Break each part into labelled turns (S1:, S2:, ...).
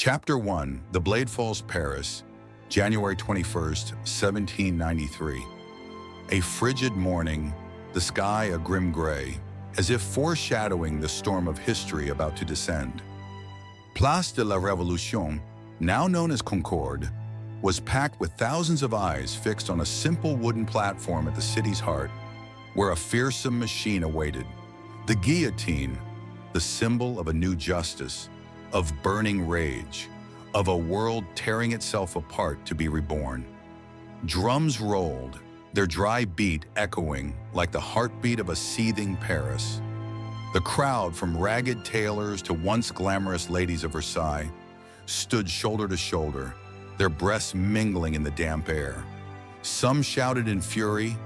S1: Chapter 1, The Blade Falls, Paris, January 21st, 1793. A frigid morning, the sky a grim gray, as if foreshadowing the storm of history about to descend. Place de la Révolution, now known as Concorde, was packed with thousands of eyes fixed on a simple wooden platform at the city's heart, where a fearsome machine awaited. The guillotine, the symbol of a new justice, of burning rage, of a world tearing itself apart to be reborn. Drums rolled, their dry beat echoing like the heartbeat of a seething Paris. The crowd, from ragged tailors to once glamorous ladies of Versailles, stood shoulder to shoulder, their breaths mingling in the damp air. Some shouted in fury,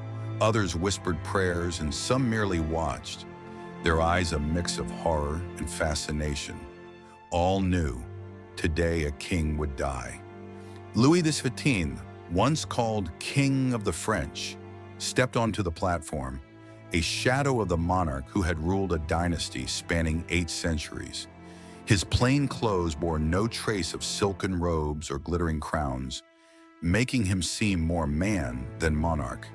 S1: others whispered prayers, and some merely watched, their eyes a mix of horror and fascination. All knew today a king would die. Louis XVI, once called King of the French, stepped onto the platform, a shadow of the monarch who had ruled a dynasty spanning 8 centuries. His plain clothes bore no trace of silken robes or glittering crowns, making him seem more man than monarch.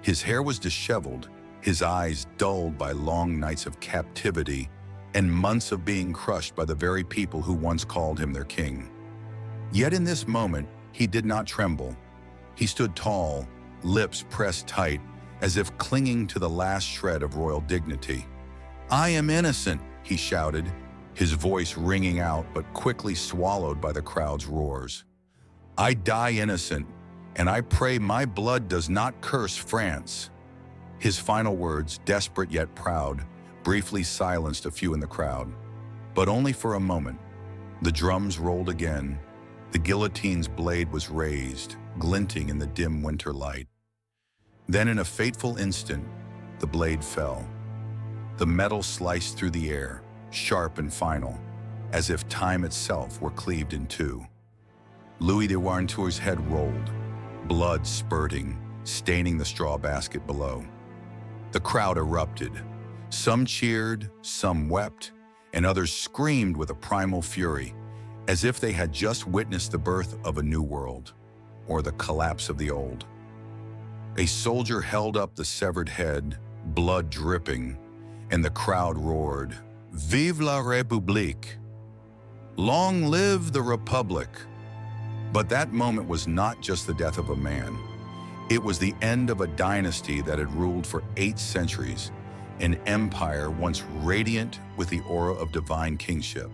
S1: His hair was disheveled, his eyes dulled by long nights of captivity and months of being crushed by the very people who once called him their king. Yet in this moment, he did not tremble. He stood tall, lips pressed tight, as if clinging to the last shred of royal dignity. "I am innocent," he shouted, his voice ringing out but quickly swallowed by the crowd's roars. "I die innocent, and I pray my blood does not curse France." His final words, desperate yet proud, briefly silenced a few in the crowd, but only for a moment. The drums rolled again. The guillotine's blade was raised, glinting in the dim winter light. Then in a fateful instant, the blade fell. The metal sliced through the air, sharp and final, as if time itself were cleaved in two. Louis de Warrentour's head rolled, blood spurting, staining the straw basket below. The crowd erupted. Some cheered, some wept, and others screamed with a primal fury, as if they had just witnessed the birth of a new world, or the collapse of the old. A soldier held up the severed head, blood dripping, and the crowd roared, "Vive la République! Long live the Republic!" But that moment was not just the death of a man. It was the end of a dynasty that had ruled for 8 centuries, an empire once radiant with the aura of divine kingship.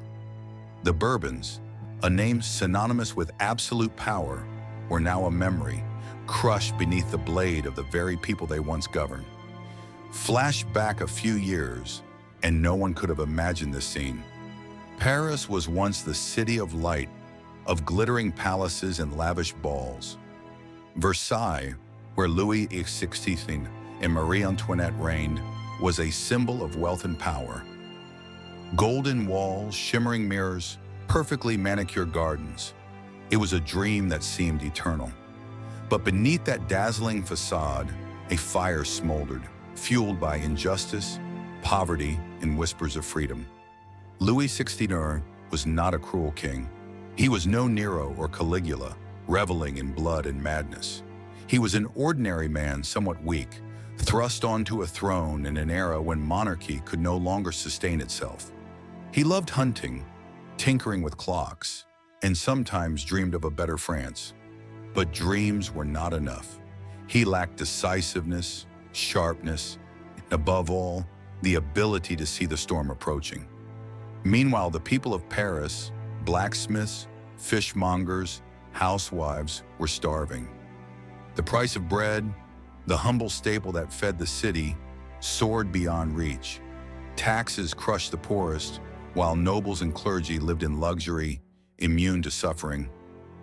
S1: The Bourbons, a name synonymous with absolute power, were now a memory, crushed beneath the blade of the very people they once governed. Flash back a few years, and no one could have imagined this scene. Paris was once the city of light, of glittering palaces and lavish balls. Versailles, where Louis XVI and Marie Antoinette reigned, was a symbol of wealth and power. Golden walls, shimmering mirrors, perfectly manicured gardens. It was a dream that seemed eternal. But beneath that dazzling facade, a fire smoldered, fueled by injustice, poverty, and whispers of freedom. Louis XVI was not a cruel king. He was no Nero or Caligula, reveling in blood and madness. He was an ordinary man, somewhat weak, thrust onto a throne in an era when monarchy could no longer sustain itself. He loved hunting, tinkering with clocks, and sometimes dreamed of a better France. But dreams were not enough. He lacked decisiveness, sharpness, and above all, the ability to see the storm approaching. Meanwhile, the people of Paris, blacksmiths, fishmongers, housewives, were starving. The price of bread, the humble staple that fed the city, soared beyond reach. Taxes crushed the poorest, while nobles and clergy lived in luxury, immune to suffering.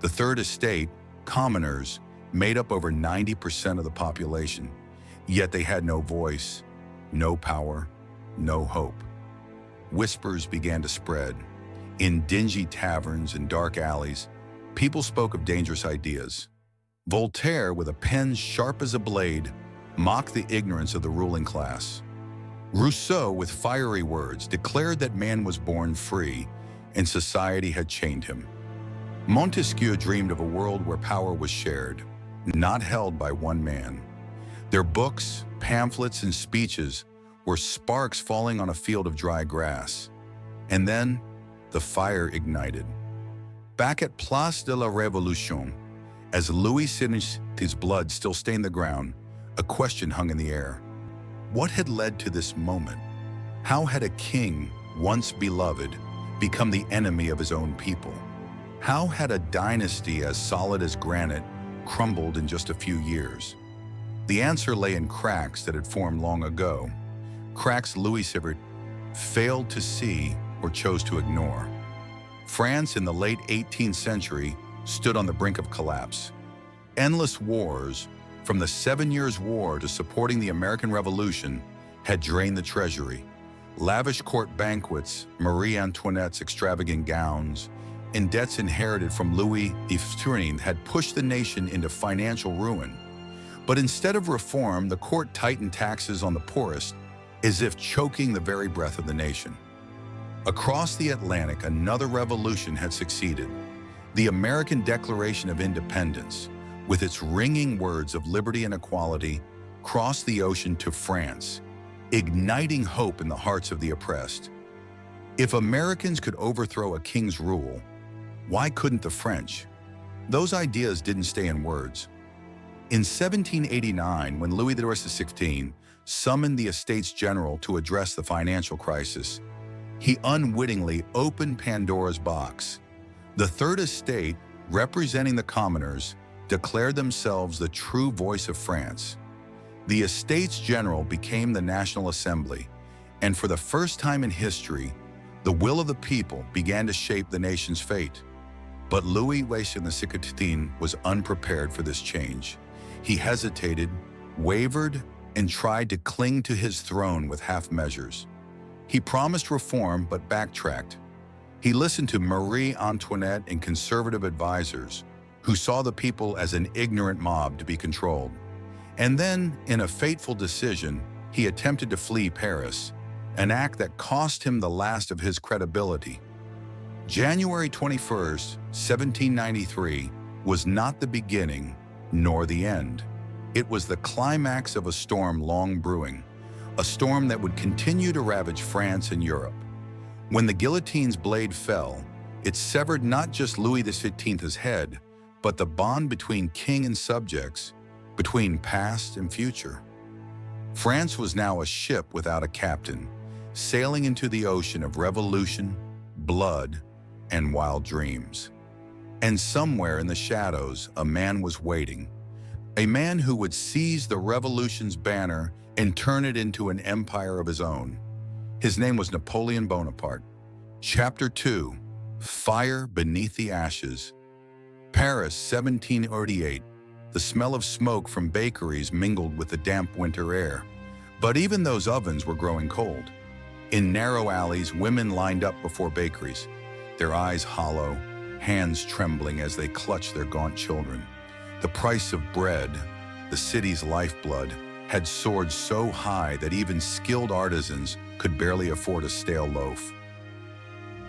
S1: The Third Estate, commoners, made up over 90% of the population, yet they had no voice, no power, no hope. Whispers began to spread. In dingy taverns and dark alleys, people spoke of dangerous ideas. Voltaire, with a pen sharp as a blade, mocked the ignorance of the ruling class. Rousseau, with fiery words, declared that man was born free and society had chained him. Montesquieu dreamed of a world where power was shared, not held by one man. Their books, pamphlets, and speeches were sparks falling on a field of dry grass. And then, the fire ignited. Back at Place de la Révolution, as Louis XVI's blood still stained the ground, a question hung in the air. What had led to this moment? How had a king, once beloved, become the enemy of his own people? How had a dynasty as solid as granite crumbled in just a few years? The answer lay in cracks that had formed long ago, cracks Louis XVI failed to see or chose to ignore. France in the late 18th century stood on the brink of collapse. Endless wars, from the 7 Years' War to supporting the American Revolution, had drained the treasury. Lavish court banquets, Marie Antoinette's extravagant gowns, and debts inherited from Louis XVI had pushed the nation into financial ruin. But instead of reform, the court tightened taxes on the poorest, as if choking the very breath of the nation. Across the Atlantic, another revolution had succeeded. The American Declaration of Independence, with its ringing words of liberty and equality, crossed the ocean to France, igniting hope in the hearts of the oppressed. If Americans could overthrow a king's rule, why couldn't the French? Those ideas didn't stay in words. In 1789, when Louis XVI summoned the Estates General to address the financial crisis, he unwittingly opened Pandora's box. The Third Estate, representing the commoners, declared themselves the true voice of France. The Estates General became the National Assembly, and for the first time in history, the will of the people began to shape the nation's fate. But Louis XVI was unprepared for this change. He hesitated, wavered, and tried to cling to his throne with half measures. He promised reform but backtracked. He listened to Marie Antoinette and conservative advisors who saw the people as an ignorant mob to be controlled. And then, in a fateful decision, he attempted to flee Paris, an act that cost him the last of his credibility. January 21st, 1793, was not the beginning nor the end. It was the climax of a storm long brewing, a storm that would continue to ravage France and Europe. When the guillotine's blade fell, it severed not just Louis XV's head, but the bond between king and subjects, between past and future. France was now a ship without a captain, sailing into the ocean of revolution, blood, and wild dreams. And somewhere in the shadows, a man was waiting, a man who would seize the revolution's banner and turn it into an empire of his own. His name was Napoleon Bonaparte. Chapter 2, Fire Beneath the Ashes. Paris, 1788. The smell of smoke from bakeries mingled with the damp winter air. But even those ovens were growing cold. In narrow alleys, women lined up before bakeries, their eyes hollow, hands trembling as they clutched their gaunt children. The price of bread, the city's lifeblood, had soared so high that even skilled artisans could barely afford a stale loaf.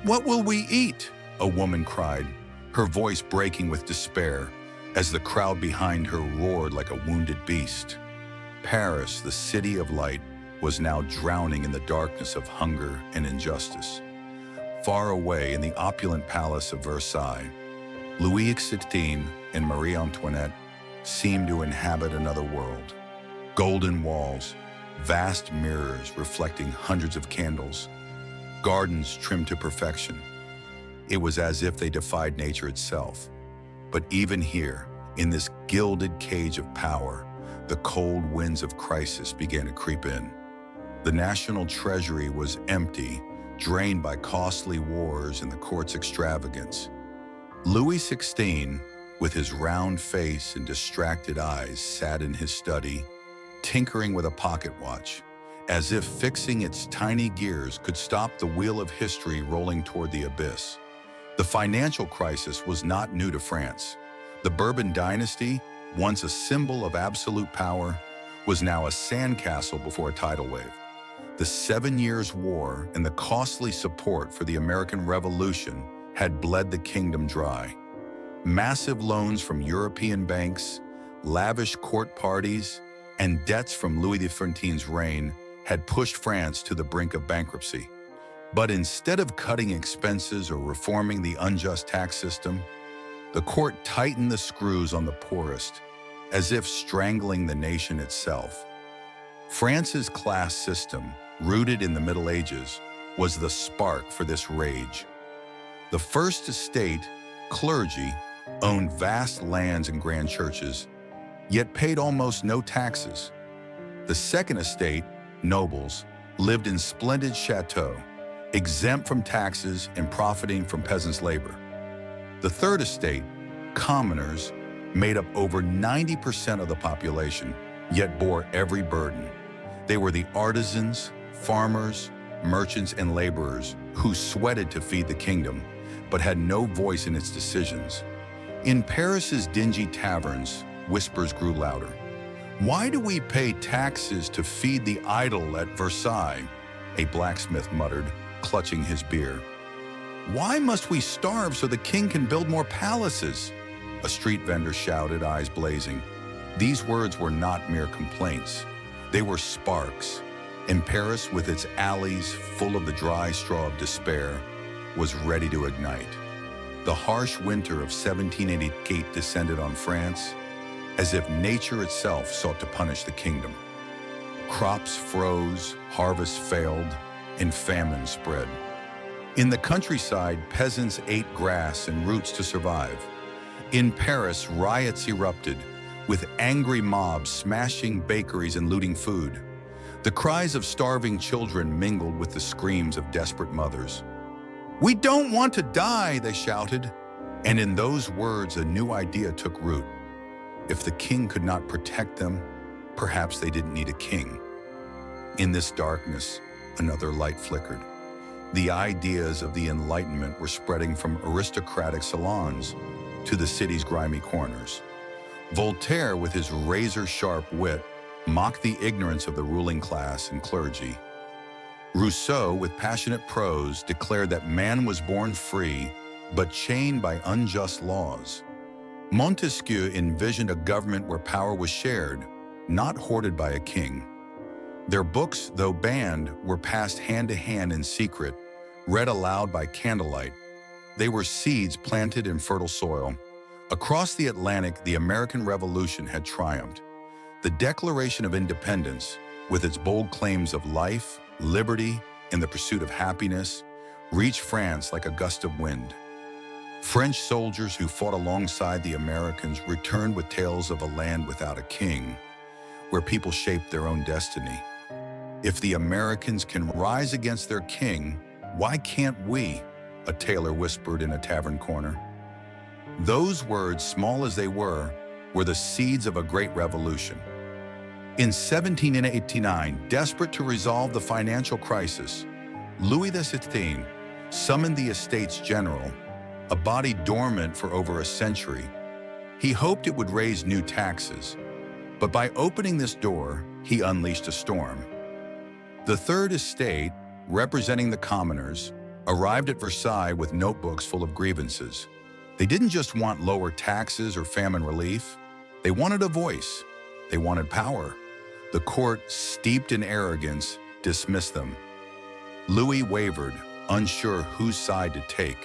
S1: "What will we eat?" a woman cried, her voice breaking with despair as the crowd behind her roared like a wounded beast. Paris, the city of light, was now drowning in the darkness of hunger and injustice. Far away in the opulent palace of Versailles, Louis XVI and Marie Antoinette seemed to inhabit another world. Golden walls, vast mirrors reflecting hundreds of candles, gardens trimmed to perfection. It was as if they defied nature itself. But even here, in this gilded cage of power, the cold winds of crisis began to creep in. The national treasury was empty, drained by costly wars and the court's extravagance. Louis XVI, with his round face and distracted eyes, sat in his study, tinkering with a pocket watch, as if fixing its tiny gears could stop the wheel of history rolling toward the abyss. The financial crisis was not new to France. The Bourbon dynasty, once a symbol of absolute power, was now a sandcastle before a tidal wave. The 7 Years' War and the costly support for the American Revolution had bled the kingdom dry. Massive loans from European banks, lavish court parties, and debts from Louis XIV's reign had pushed France to the brink of bankruptcy. But instead of cutting expenses or reforming the unjust tax system, the court tightened the screws on the poorest, as if strangling the nation itself. France's class system, rooted in the Middle Ages, was the spark for this rage. The First Estate, clergy, owned vast lands and grand churches, yet paid almost no taxes. The Second Estate, nobles, lived in splendid chateaux, exempt from taxes and profiting from peasants' labor. The Third Estate, commoners, made up over 90% of the population, yet bore every burden. They were the artisans, farmers, merchants, and laborers who sweated to feed the kingdom, but had no voice in its decisions. In Paris's dingy taverns, whispers grew louder. "Why do we pay taxes to feed the idle at Versailles?" a blacksmith muttered, clutching his beer. "Why must we starve so the king can build more palaces?" a street vendor shouted, eyes blazing. These words were not mere complaints. They were sparks, and Paris, with its alleys full of the dry straw of despair, was ready to ignite. The harsh winter of 1788 descended on France, as if nature itself sought to punish the kingdom. Crops froze, harvests failed, and famine spread. In the countryside, peasants ate grass and roots to survive. In Paris, riots erupted, with angry mobs smashing bakeries and looting food. The cries of starving children mingled with the screams of desperate mothers. "We don't want to die," they shouted. And in those words, a new idea took root. If the king could not protect them, perhaps they didn't need a king. In this darkness, another light flickered. The ideas of the Enlightenment were spreading from aristocratic salons to the city's grimy corners. Voltaire, with his razor-sharp wit, mocked the ignorance of the ruling class and clergy. Rousseau, with passionate prose, declared that man was born free, but chained by unjust laws. Montesquieu envisioned a government where power was shared, not hoarded by a king. Their books, though banned, were passed hand to hand in secret, read aloud by candlelight. They were seeds planted in fertile soil. Across the Atlantic, the American Revolution had triumphed. The Declaration of Independence, with its bold claims of life, liberty, and the pursuit of happiness, reached France like a gust of wind. French soldiers who fought alongside the Americans returned with tales of a land without a king, where people shaped their own destiny. If the Americans can rise against their king, why can't we? A tailor whispered in a tavern corner. Those words, small as they were the seeds of a great revolution. In 1789, desperate to resolve the financial crisis, Louis XVI summoned the Estates General, a body dormant for over a century. He hoped it would raise new taxes, but by opening this door, he unleashed a storm. The Third Estate, representing the commoners, arrived at Versailles with notebooks full of grievances. They didn't just want lower taxes or famine relief. They wanted a voice. They wanted power. The court, steeped in arrogance, dismissed them. Louis wavered, unsure whose side to take.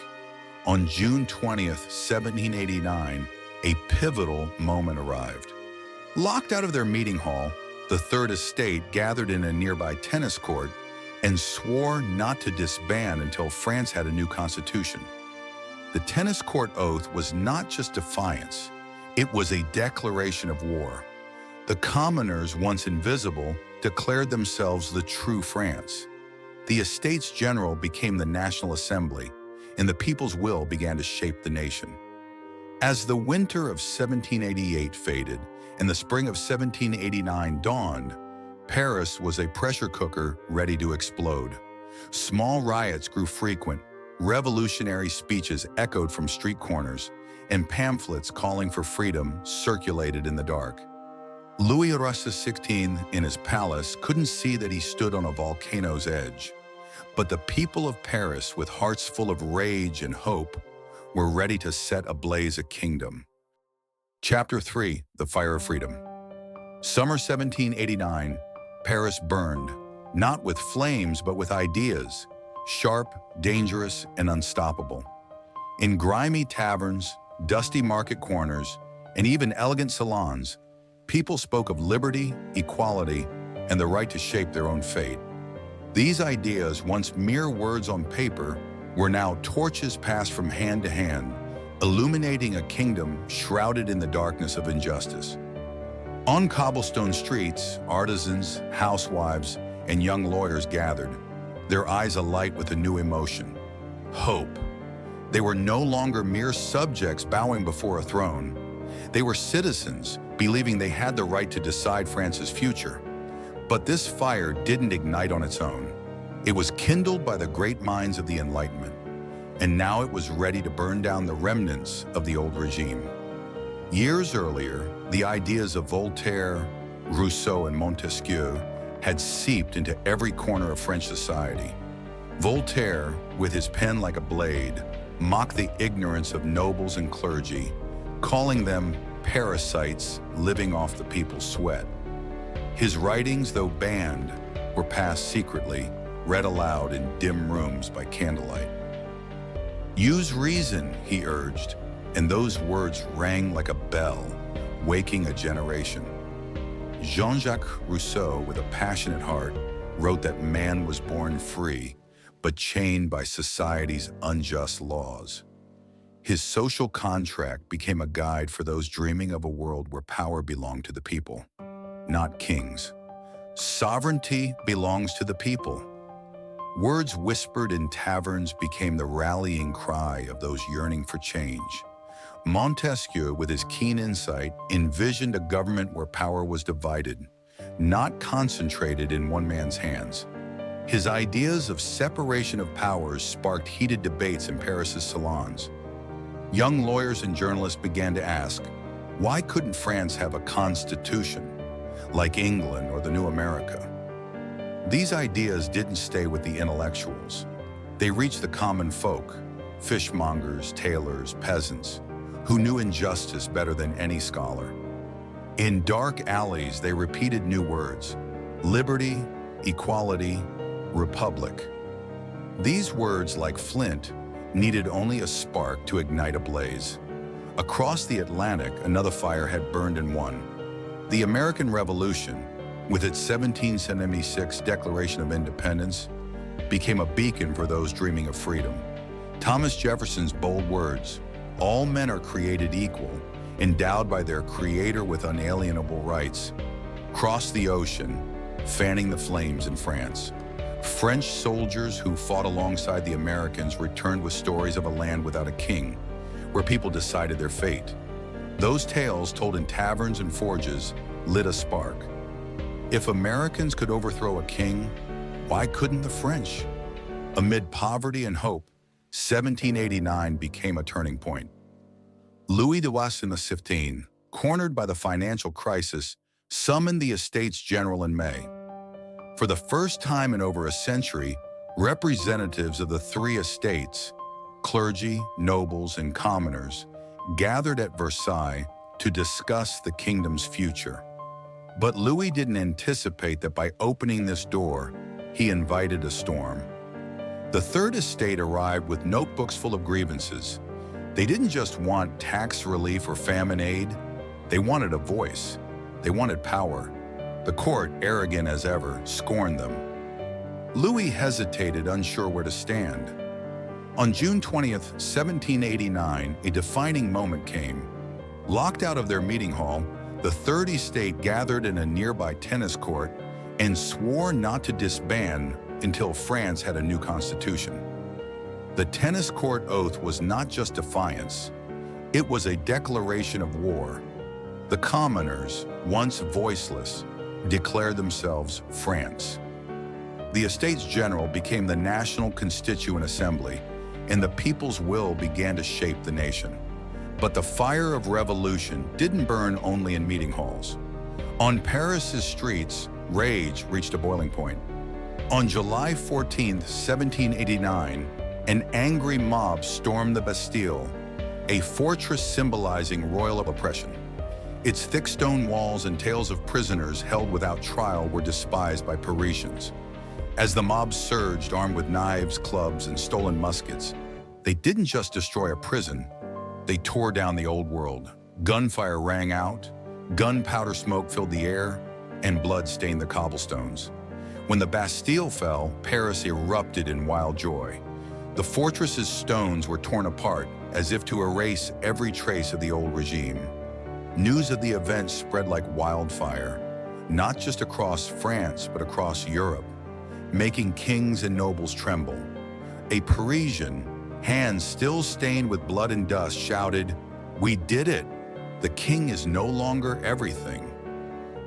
S1: On June 20th, 1789, a pivotal moment arrived. Locked out of their meeting hall, the Third Estate gathered in a nearby tennis court and swore not to disband until France had a new constitution. The tennis court oath was not just defiance, it was a declaration of war. The commoners, once invisible, declared themselves the true France. The Estates General became the National Assembly, and the people's will began to shape the nation. As the winter of 1788 faded and the spring of 1789 dawned, Paris was a pressure cooker ready to explode. Small riots grew frequent, revolutionary speeches echoed from street corners, and pamphlets calling for freedom circulated in the dark. Louis XVI in his palace couldn't see that he stood on a volcano's edge, but the people of Paris, with hearts full of rage and hope, were ready to set ablaze a kingdom. Chapter 3: The Fire of Freedom. Summer 1789, Paris burned, not with flames but with ideas, sharp, dangerous, and unstoppable. In grimy taverns, dusty market corners, and even elegant salons, people spoke of liberty, equality, and the right to shape their own fate. These ideas, once mere words on paper, were now torches passed from hand to hand, illuminating a kingdom shrouded in the darkness of injustice. On cobblestone streets, artisans, housewives, and young lawyers gathered, their eyes alight with a new emotion: hope. They were no longer mere subjects bowing before a throne. They were citizens, believing they had the right to decide France's future. But this fire didn't ignite on its own. It was kindled by the great minds of the Enlightenment, and now it was ready to burn down the remnants of the old regime. Years earlier, the ideas of Voltaire, Rousseau, and Montesquieu had seeped into every corner of French society. Voltaire, with his pen like a blade, mocked the ignorance of nobles and clergy, calling them parasites living off the people's sweat. His writings, though banned, were passed secretly, read aloud in dim rooms by candlelight. Use reason, he urged, and those words rang like a bell, waking a generation. Jean-Jacques Rousseau, with a passionate heart, wrote that man was born free, but chained by society's unjust laws. His social contract became a guide for those dreaming of a world where power belonged to the people, not kings. Sovereignty belongs to the people. Words whispered in taverns became the rallying cry of those yearning for change. Montesquieu, with his keen insight, envisioned a government where power was divided, not concentrated in one man's hands. His ideas of separation of powers sparked heated debates in Paris's salons. Young lawyers and journalists began to ask, why couldn't France have a constitution, like England or the New America? These ideas didn't stay with the intellectuals. They reached the common folk, fishmongers, tailors, peasants, who knew injustice better than any scholar. In dark alleys, they repeated new words: liberty, equality, republic. These words, like flint, needed only a spark to ignite a blaze. Across the Atlantic, another fire had burned and won. The American Revolution, with its 1776 Declaration of Independence, became a beacon for those dreaming of freedom. Thomas Jefferson's bold words, "All men are created equal, endowed by their Creator with unalienable rights," crossed the ocean, fanning the flames in France. French soldiers who fought alongside the Americans returned with stories of a land without a king, where people decided their fate. Those tales, told in taverns and forges, lit a spark. If Americans could overthrow a king, why couldn't the French? Amid poverty and hope, 1789 became a turning point. Louis XVI, cornered by the financial crisis, summoned the Estates General in May. For the first time in over a century, representatives of the three estates, clergy, nobles, and commoners, gathered at Versailles to discuss the kingdom's future. But Louis didn't anticipate that by opening this door, he invited a storm. The Third Estate arrived with notebooks full of grievances. They didn't just want tax relief or famine aid. They wanted a voice. They wanted power. The court, arrogant as ever, scorned them. Louis hesitated, unsure where to stand. On June 20th, 1789, a defining moment came. Locked out of their meeting hall, the Third Estate gathered in a nearby tennis court and swore not to disband until France had a new constitution. The tennis court oath was not just defiance. It was a declaration of war. The commoners, once voiceless, declared themselves France. The Estates General became the National Constituent Assembly, and the people's will began to shape the nation. But the fire of revolution didn't burn only in meeting halls. On Paris's streets, rage reached a boiling point. On July 14, 1789, an angry mob stormed the Bastille, a fortress symbolizing royal oppression. Its thick stone walls and tales of prisoners held without trial were despised by Parisians. As the mob surged armed with knives, clubs, and stolen muskets, they didn't just destroy a prison, they tore down the old world. Gunfire rang out, gunpowder smoke filled the air, and blood stained the cobblestones. When the Bastille fell, Paris erupted in wild joy. The fortress's stones were torn apart, as if to erase every trace of the old regime. News of the event spread like wildfire, not just across France, but across Europe, making kings and nobles tremble. A Parisian, hands still stained with blood and dust, shouted, "We did it! The king is no longer everything."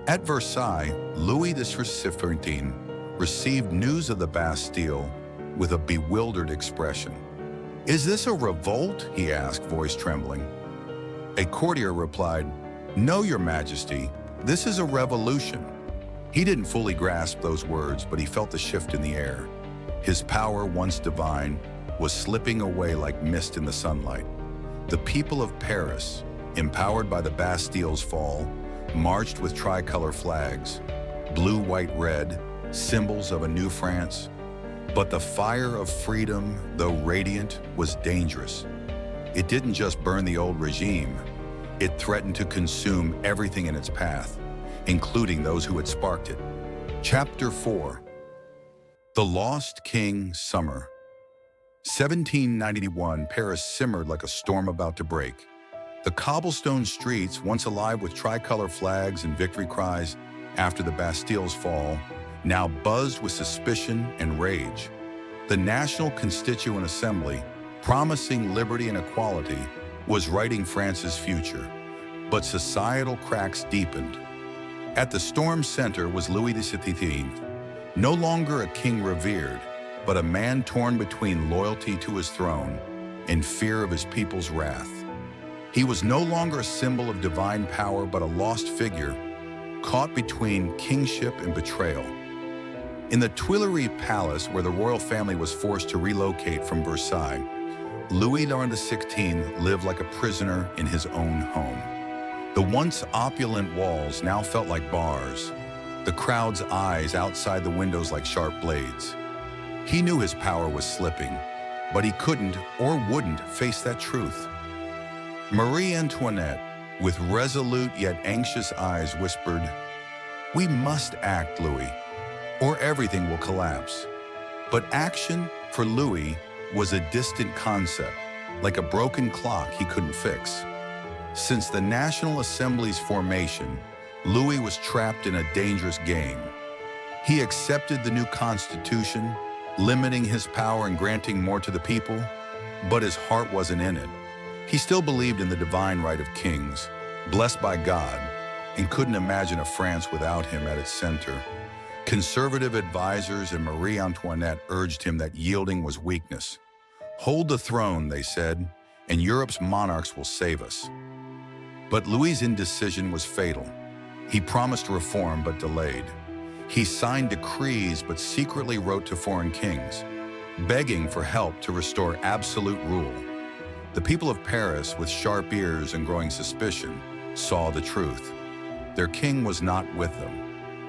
S1: At Versailles, Louis XVI received news of the Bastille with a bewildered expression. "Is this a revolt?" he asked, voice trembling. A courtier replied, "No, Your Majesty, this is a revolution." He didn't fully grasp those words, but he felt the shift in the air. His power, once divine, was slipping away like mist in the sunlight. The people of Paris, empowered by the Bastille's fall, marched with tricolor flags, blue, white, red, symbols of a new France. But the fire of freedom, though radiant, was dangerous. It didn't just burn the old regime, it threatened to consume everything in its path, including those who had sparked it. Chapter 4. The Lost King Summer. 1791, Paris simmered like a storm about to break. The cobblestone streets, once alive with tricolor flags and victory cries after the Bastille's fall, now buzzed with suspicion and rage. The National Constituent Assembly, promising liberty and equality, was writing France's future, but societal cracks deepened. At the storm's center was Louis XVI, no longer a king revered, but a man torn between loyalty to his throne and fear of his people's wrath. He was no longer a symbol of divine power, but a lost figure, caught between kingship and betrayal. In the Tuileries Palace, where the royal family was forced to relocate from Versailles, Louis XVI lived like a prisoner in his own home. The once opulent walls now felt like bars, the crowd's eyes outside the windows like sharp blades. He knew his power was slipping, but he couldn't or wouldn't face that truth. Marie Antoinette, with resolute yet anxious eyes, whispered, "We must act, Louis, or everything will collapse." But action, for Louis, was a distant concept, like a broken clock he couldn't fix. Since the National Assembly's formation, Louis was trapped in a dangerous game. He accepted the new constitution, limiting his power and granting more to the people, but his heart wasn't in it. He still believed in the divine right of kings, blessed by God, and couldn't imagine a France without him at its center. Conservative advisors and Marie Antoinette urged him that yielding was weakness. "Hold the throne," they said, "and Europe's monarchs will save us." But Louis's indecision was fatal. He promised reform but delayed. He signed decrees but secretly wrote to foreign kings, begging for help to restore absolute rule. The people of Paris, with sharp ears and growing suspicion, saw the truth. Their king was not with them.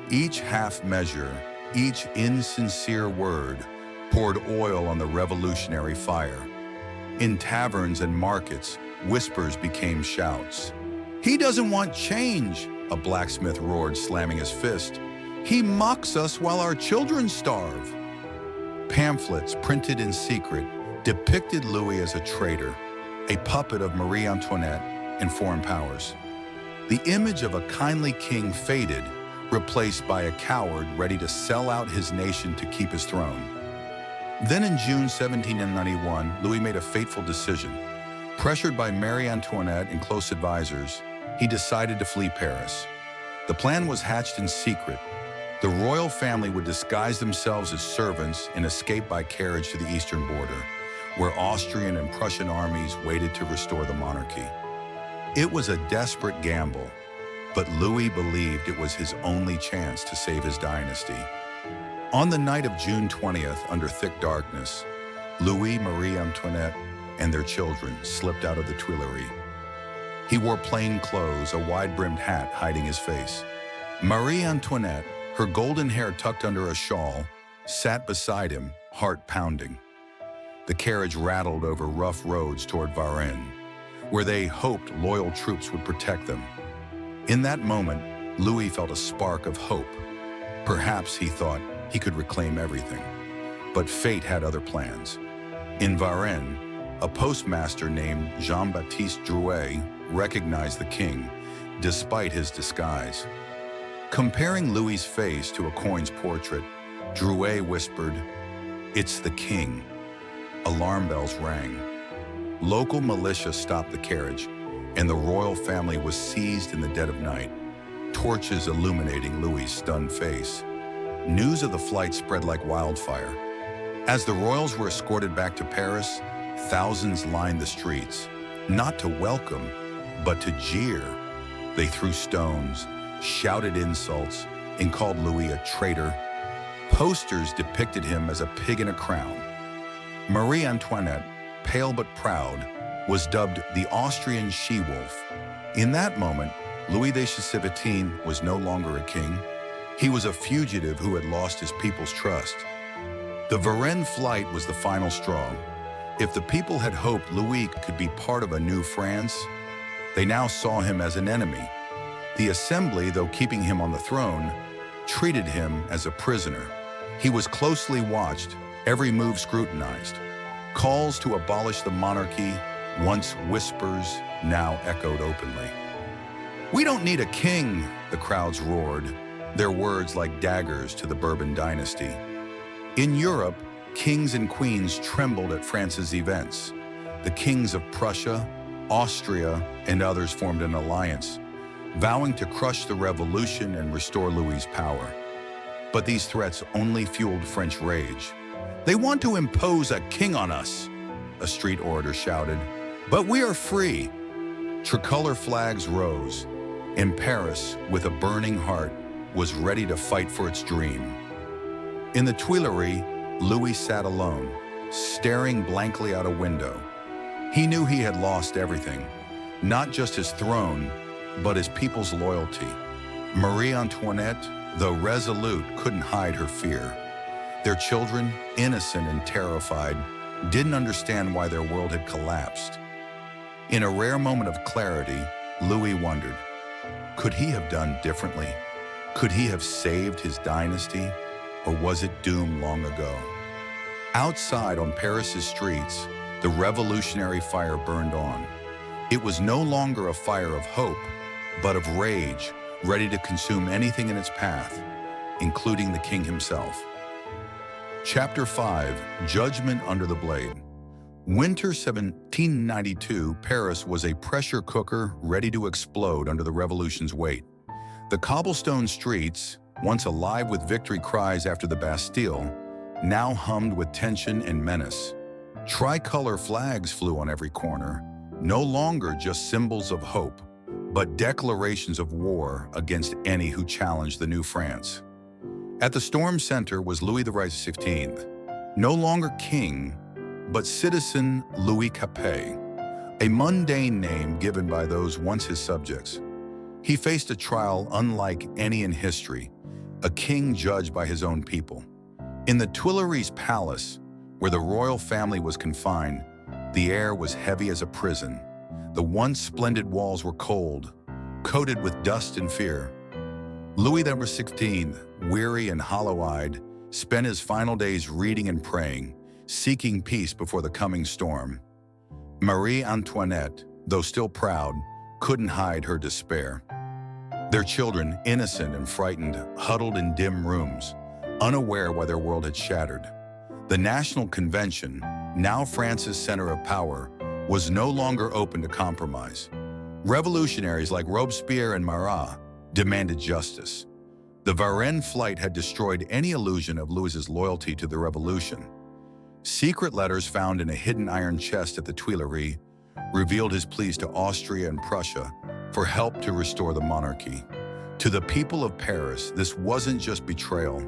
S1: Each half measure, each insincere word, poured oil on the revolutionary fire. In taverns and markets, whispers became shouts. "He doesn't want change," a blacksmith roared, slamming his fist. "He mocks us while our children starve." Pamphlets, printed in secret, depicted Louis as a traitor, a puppet of Marie Antoinette and foreign powers. The image of a kindly king faded, replaced by a coward ready to sell out his nation to keep his throne. Then in June 1791, Louis made a fateful decision. Pressured by Marie Antoinette and close advisors, he decided to flee Paris. The plan was hatched in secret. The royal family would disguise themselves as servants and escape by carriage to the eastern border, where Austrian and Prussian armies waited to restore the monarchy. It was a desperate gamble, but Louis believed it was his only chance to save his dynasty. On the night of June 20th, under thick darkness, Louis, Marie Antoinette, and their children slipped out of the Tuileries. He wore plain clothes, a wide-brimmed hat hiding his face. Marie Antoinette, her golden hair tucked under a shawl, sat beside him, heart pounding. The carriage rattled over rough roads toward Varennes, where they hoped loyal troops would protect them. In that moment, Louis felt a spark of hope. Perhaps he thought he could reclaim everything. But fate had other plans. In Varennes, a postmaster named Jean-Baptiste Drouet recognized the king, despite his disguise. Comparing Louis's face to a coin's portrait, Drouet whispered, "It's the king." Alarm bells rang. Local militia stopped the carriage, and the royal family was seized in the dead of night, torches illuminating Louis's stunned face. News of the flight spread like wildfire. As the royals were escorted back to Paris, thousands lined the streets, not to welcome, but to jeer. They threw stones, shouted insults, and called Louis a traitor. Posters depicted him as a pig in a crown. Marie Antoinette, pale but proud, was dubbed the Austrian she-wolf. In that moment, Louis XVI was no longer a king. He was a fugitive who had lost his people's trust. The Varennes flight was the final straw. If the people had hoped Louis could be part of a new France, they now saw him as an enemy. The Assembly, though keeping him on the throne, treated him as a prisoner. He was closely watched, every move scrutinized. Calls to abolish the monarchy, once whispers, now echoed openly. "We don't need a king," the crowds roared, their words like daggers to the Bourbon dynasty. In Europe, kings and queens trembled at France's events. The kings of Prussia, Austria, and others formed an alliance, vowing to crush the revolution and restore Louis's power. But these threats only fueled French rage. "They want to impose a king on us," a street orator shouted. "But we are free." Tricolor flags rose, and Paris, with a burning heart, was ready to fight for its dream. In the Tuileries, Louis sat alone, staring blankly out a window. He knew he had lost everything, not just his throne, but his people's loyalty. Marie Antoinette, though resolute, couldn't hide her fear. Their children, innocent and terrified, didn't understand why their world had collapsed. In a rare moment of clarity, Louis wondered, could he have done differently? Could he have saved his dynasty, or was it doomed long ago? Outside on Paris's streets, the revolutionary fire burned on. It was no longer a fire of hope, but of rage, ready to consume anything in its path, including the king himself. Chapter 5, Judgment Under the Blade. Winter 1792, Paris was a pressure cooker ready to explode under the revolution's weight. The cobblestone streets, once alive with victory cries after the Bastille, now hummed with tension and menace. Tricolor flags flew on every corner, no longer just symbols of hope, but declarations of war against any who challenged the new France. At the storm center was Louis XVI, no longer king, but citizen Louis Capet, a mundane name given by those once his subjects. He faced a trial unlike any in history, a king judged by his own people. In the Tuileries Palace, where the royal family was confined, the air was heavy as a prison. The once splendid walls were cold, coated with dust and fear. Louis XVI, weary and hollow-eyed, spent his final days reading and praying, seeking peace before the coming storm. Marie Antoinette, though still proud, couldn't hide her despair. Their children, innocent and frightened, huddled in dim rooms, unaware why their world had shattered. The National Convention, now France's center of power, was no longer open to compromise. Revolutionaries like Robespierre and Marat demanded justice. The Varennes flight had destroyed any illusion of Louis's loyalty to the revolution. Secret letters found in a hidden iron chest at the Tuileries revealed his pleas to Austria and Prussia for help to restore the monarchy. To the people of Paris, this wasn't just betrayal,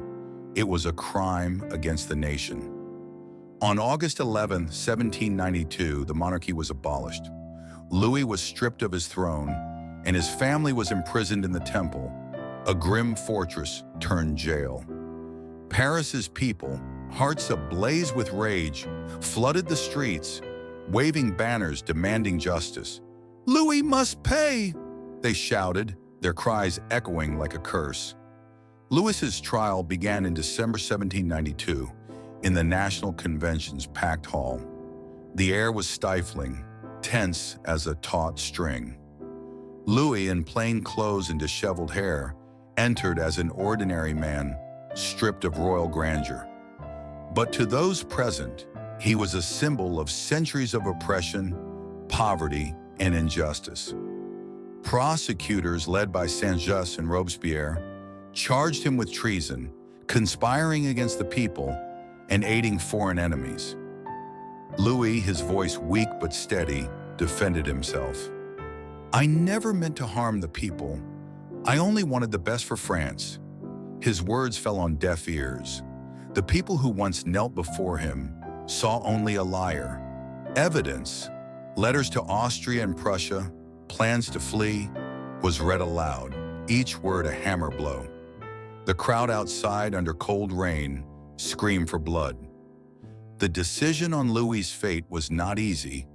S1: it was a crime against the nation. On August 11, 1792, the monarchy was abolished. Louis was stripped of his throne, and his family was imprisoned in the Temple, a grim fortress turned jail. Paris's people, hearts ablaze with rage, flooded the streets, waving banners demanding justice. "Louis must pay!" they shouted, their cries echoing like a curse. Louis's trial began in December 1792 in the National Convention's packed hall. The air was stifling, tense as a taut string. Louis, in plain clothes and disheveled hair, entered as an ordinary man, stripped of royal grandeur. But to those present, he was a symbol of centuries of oppression, poverty, and injustice. Prosecutors led by Saint-Just and Robespierre charged him with treason, conspiring against the people, and aiding foreign enemies. Louis, his voice weak but steady, defended himself. "I never meant to harm the people. I only wanted the best for France." His words fell on deaf ears. The people who once knelt before him saw only a liar. Evidence, letters to Austria and Prussia, plans to flee, was read aloud, each word a hammer blow. The crowd outside, under cold rain, screamed for blood. The decision on Louis's fate was not easy.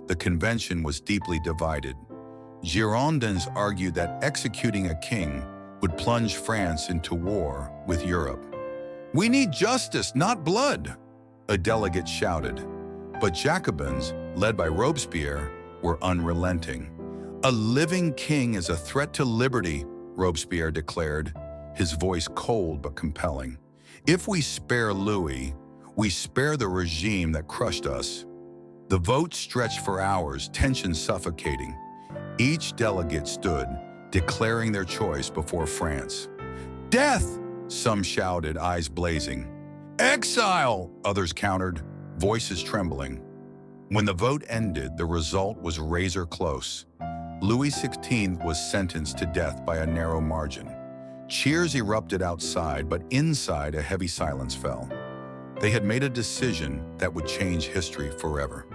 S1: The convention was deeply divided. Girondins argued that executing a king would plunge France into war with Europe. "We need justice, not blood," a delegate shouted. But Jacobins, led by Robespierre, were unrelenting. "A living king is a threat to liberty," Robespierre declared, his voice cold but compelling. "If we spare Louis, we spare the regime that crushed us." The vote stretched for hours, tension suffocating. Each delegate stood, declaring their choice before France. "Death!" some shouted, eyes blazing. "Exile!" others countered, voices trembling. When the vote ended, the result was razor close. Louis XVI was sentenced to death by a narrow margin. Cheers erupted outside, but inside a heavy silence fell. They had made a decision that would change history forever.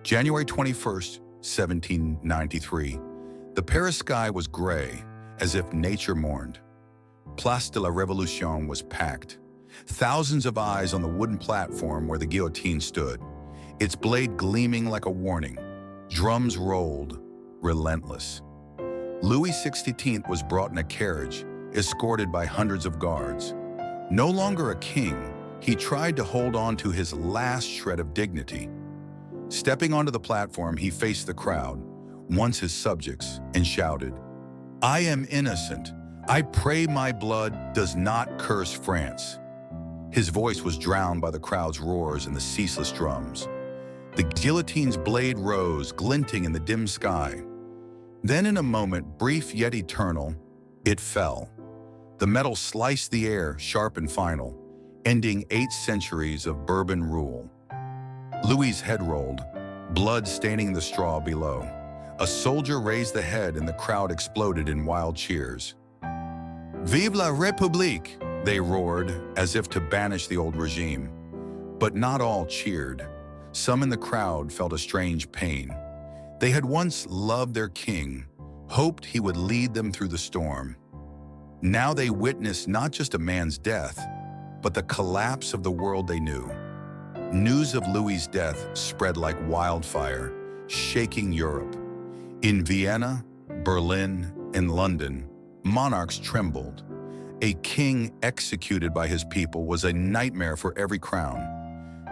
S1: January 21st, 1793. The Paris sky was gray, as if nature mourned. Place de la Révolution was packed. Thousands of eyes on the wooden platform where the guillotine stood, its blade gleaming like a warning. Drums rolled, relentless. Louis XVI was brought in a carriage, escorted by hundreds of guards. No longer a king, he tried to hold on to his last shred of dignity. Stepping onto the platform, he faced the crowd, once his subjects, and shouted, "I am innocent. I pray my blood does not curse France." His voice was drowned by the crowd's roars and the ceaseless drums. The guillotine's blade rose, glinting in the dim sky. Then in a moment, brief yet eternal, it fell. The metal sliced the air, sharp and final, ending 8 centuries of Bourbon rule. Louis's head rolled, blood staining the straw below. A soldier raised the head and the crowd exploded in wild cheers. "Vive la République!" they roared, as if to banish the old regime. But not all cheered. Some in the crowd felt a strange pain. They had once loved their king, hoped he would lead them through the storm. Now they witnessed not just a man's death, but the collapse of the world they knew. News of Louis's death spread like wildfire, shaking Europe. In Vienna, Berlin, and London, monarchs trembled. A king executed by his people was a nightmare for every crown.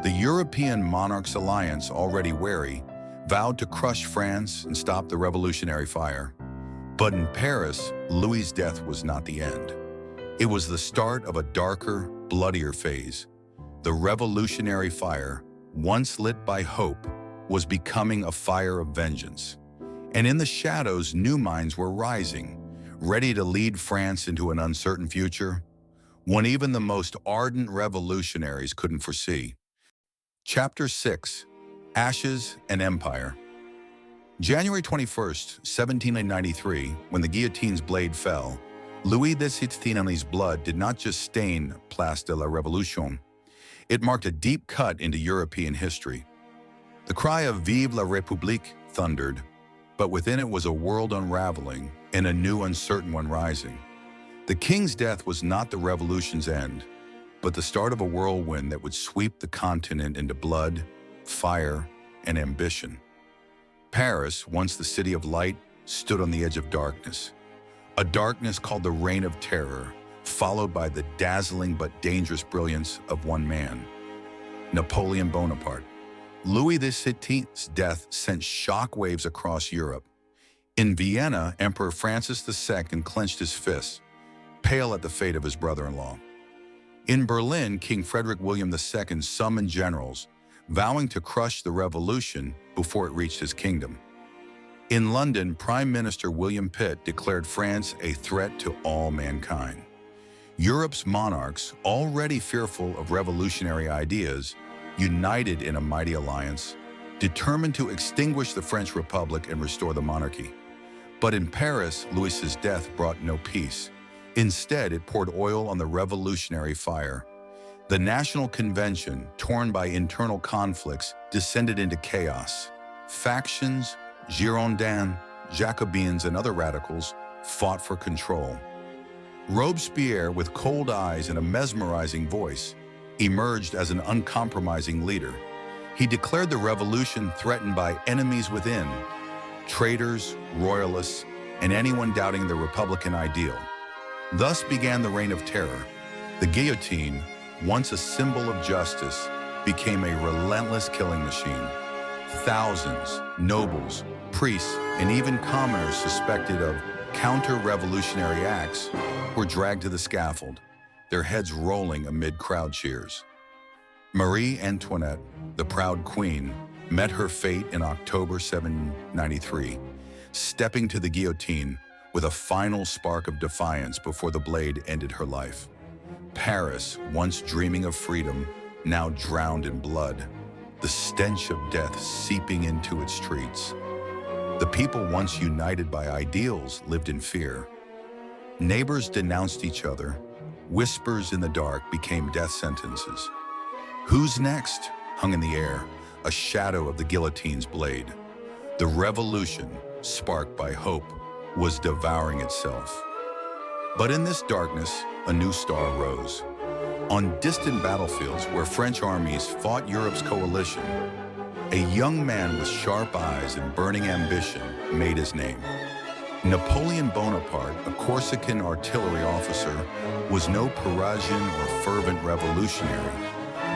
S1: The European Monarchs Alliance, already wary, vowed to crush France and stop the revolutionary fire. But in Paris, Louis's death was not the end. It was the start of a darker, bloodier phase. The revolutionary fire, once lit by hope, was becoming a fire of vengeance. And in the shadows, new minds were rising, ready to lead France into an uncertain future, one even the most ardent revolutionaries couldn't foresee. Chapter 6: Ashes and Empire. January 21st, 1793, when the guillotine's blade fell, Louis XVI's blood did not just stain Place de la Révolution. It marked a deep cut into European history. The cry of Vive la République thundered, but within it was a world unraveling and a new uncertain one rising. The king's death was not the revolution's end, but the start of a whirlwind that would sweep the continent into blood, fire, and ambition. Paris, once the city of light, stood on the edge of darkness. A darkness called the Reign of Terror, followed by the dazzling but dangerous brilliance of one man, Napoleon Bonaparte. Louis XVI's death sent shockwaves across Europe. In Vienna, Emperor Francis II clenched his fists, pale at the fate of his brother-in-law. In Berlin, King Frederick William II summoned generals, vowing to crush the revolution before it reached his kingdom. In London, Prime Minister William Pitt declared France a threat to all mankind. Europe's monarchs, already fearful of revolutionary ideas, united in a mighty alliance, determined to extinguish the French Republic and restore the monarchy. But in Paris, Louis's death brought no peace. Instead, it poured oil on the revolutionary fire. The National Convention, torn by internal conflicts, descended into chaos. Factions, Girondins, Jacobins, and other radicals fought for control. Robespierre, with cold eyes and a mesmerizing voice, emerged as an uncompromising leader. He declared the revolution threatened by enemies within, traitors, royalists, and anyone doubting the republican ideal. Thus began the Reign of Terror. The guillotine, once a symbol of justice, became a relentless killing machine. Thousands, nobles, priests, and even commoners suspected of counter-revolutionary acts were dragged to the scaffold, their heads rolling amid crowd cheers. Marie Antoinette, the proud queen, met her fate in October 1793, stepping to the guillotine with a final spark of defiance before the blade ended her life. Paris, once dreaming of freedom, now drowned in blood, the stench of death seeping into its streets. The people once united by ideals lived in fear. Neighbors denounced each other. Whispers in the dark became death sentences. Who's next? Hung in the air, a shadow of the guillotine's blade. The revolution, sparked by hope, was devouring itself. But in this darkness, a new star rose. On distant battlefields where French armies fought Europe's coalition, a young man with sharp eyes and burning ambition made his name. Napoleon Bonaparte, a Corsican artillery officer, was no Parisian or fervent revolutionary,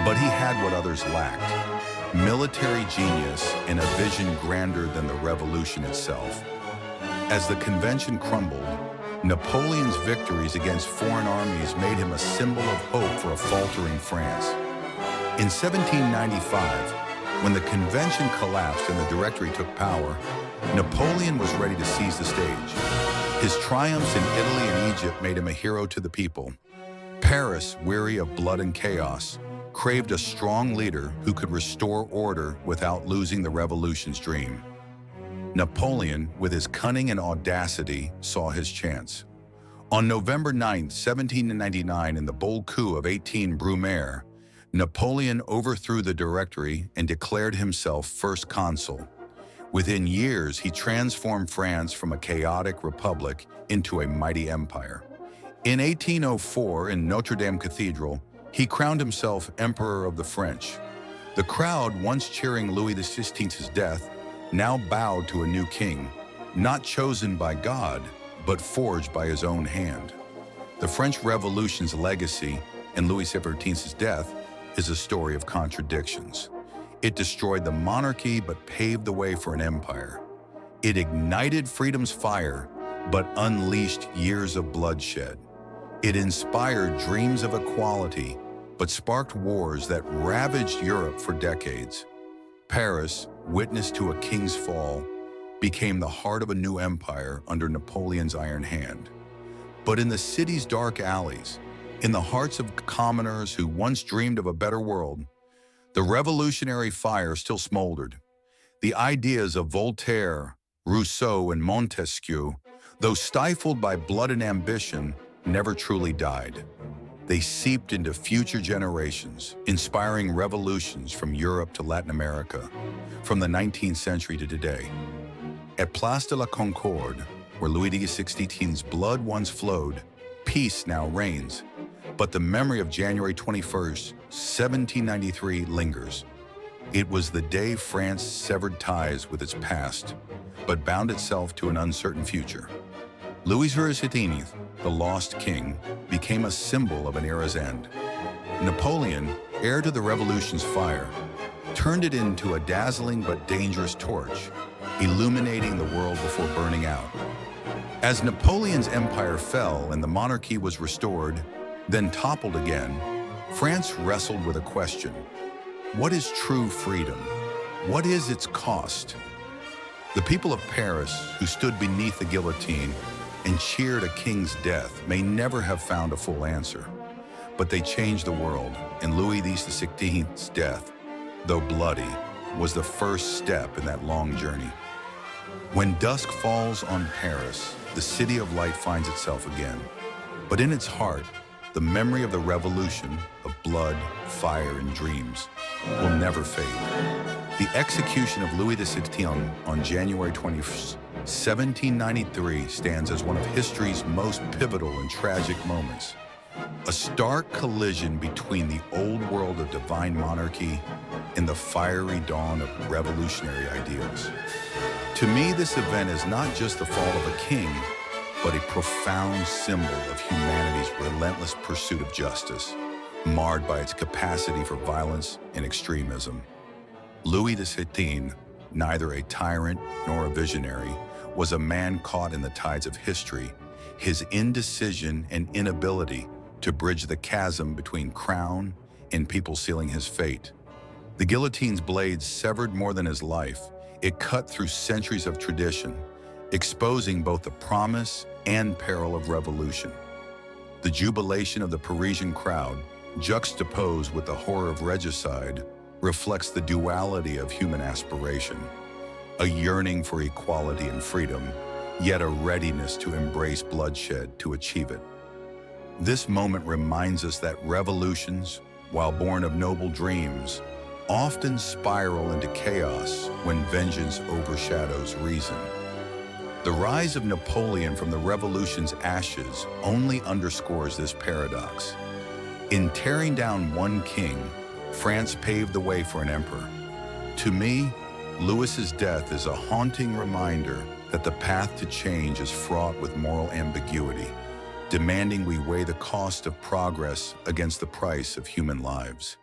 S1: but he had what others lacked: military genius and a vision grander than the revolution itself. As the convention crumbled, Napoleon's victories against foreign armies made him a symbol of hope for a faltering France. In 1795, when the convention collapsed and the Directory took power, Napoleon was ready to seize the stage. His triumphs in Italy and Egypt made him a hero to the people. Paris, weary of blood and chaos, craved a strong leader who could restore order without losing the revolution's dream. Napoleon, with his cunning and audacity, saw his chance. On November 9, 1799, in the bold coup of 18 Brumaire, Napoleon overthrew the Directory and declared himself first consul. Within years, he transformed France from a chaotic republic into a mighty empire. In 1804, in Notre Dame Cathedral, he crowned himself Emperor of the French. The crowd, once cheering Louis XVI's death, now bowed to a new king, not chosen by God, but forged by his own hand. The French Revolution's legacy and Louis XVI's death is a story of contradictions. It destroyed the monarchy but paved the way for an empire. It ignited freedom's fire but unleashed years of bloodshed. It inspired dreams of equality but sparked wars that ravaged Europe for decades. Paris, witness to a king's fall, became the heart of a new empire under Napoleon's iron hand. But in the city's dark alleys, in the hearts of commoners who once dreamed of a better world, the revolutionary fire still smoldered. The ideas of Voltaire, Rousseau, and Montesquieu, though stifled by blood and ambition, never truly died. They seeped into future generations, inspiring revolutions from Europe to Latin America, from the 19th century to today. At Place de la Concorde, where Louis XVI's blood once flowed, peace now reigns. But the memory of January 21st, 1793 lingers. It was the day France severed ties with its past, but bound itself to an uncertain future. Louis XVI, the lost king, became a symbol of an era's end. Napoleon, heir to the revolution's fire, turned it into a dazzling but dangerous torch, illuminating the world before burning out. As Napoleon's empire fell and the monarchy was restored, then toppled again, France wrestled with a question. What is true freedom? What is its cost? The people of Paris, who stood beneath the guillotine and cheered a king's death, may never have found a full answer. But they changed the world, and Louis XVI's death, though bloody, was the first step in that long journey. When dusk falls on Paris, the city of light finds itself again. But in its heart, the memory of the revolution, of blood, fire, and dreams, will never fade. The execution of Louis XVI on January 21st, 1793 stands as one of history's most pivotal and tragic moments. A stark collision between the old world of divine monarchy and the fiery dawn of revolutionary ideals. To me, this event is not just the fall of a king, but a profound symbol of humanity's relentless pursuit of justice, marred by its capacity for violence and extremism. Louis XVI, neither a tyrant nor a visionary, was a man caught in the tides of history, his indecision and inability to bridge the chasm between crown and people sealing his fate. The guillotine's blades severed more than his life. It cut through centuries of tradition, exposing both the promise and peril of revolution. The jubilation of the Parisian crowd, juxtaposed with the horror of regicide, reflects the duality of human aspiration, a yearning for equality and freedom, yet a readiness to embrace bloodshed to achieve it. This moment reminds us that revolutions, while born of noble dreams, often spiral into chaos when vengeance overshadows reason. The rise of Napoleon from the revolution's ashes only underscores this paradox. In tearing down one king, France paved the way for an emperor. To me, Louis's death is a haunting reminder that the path to change is fraught with moral ambiguity, demanding we weigh the cost of progress against the price of human lives.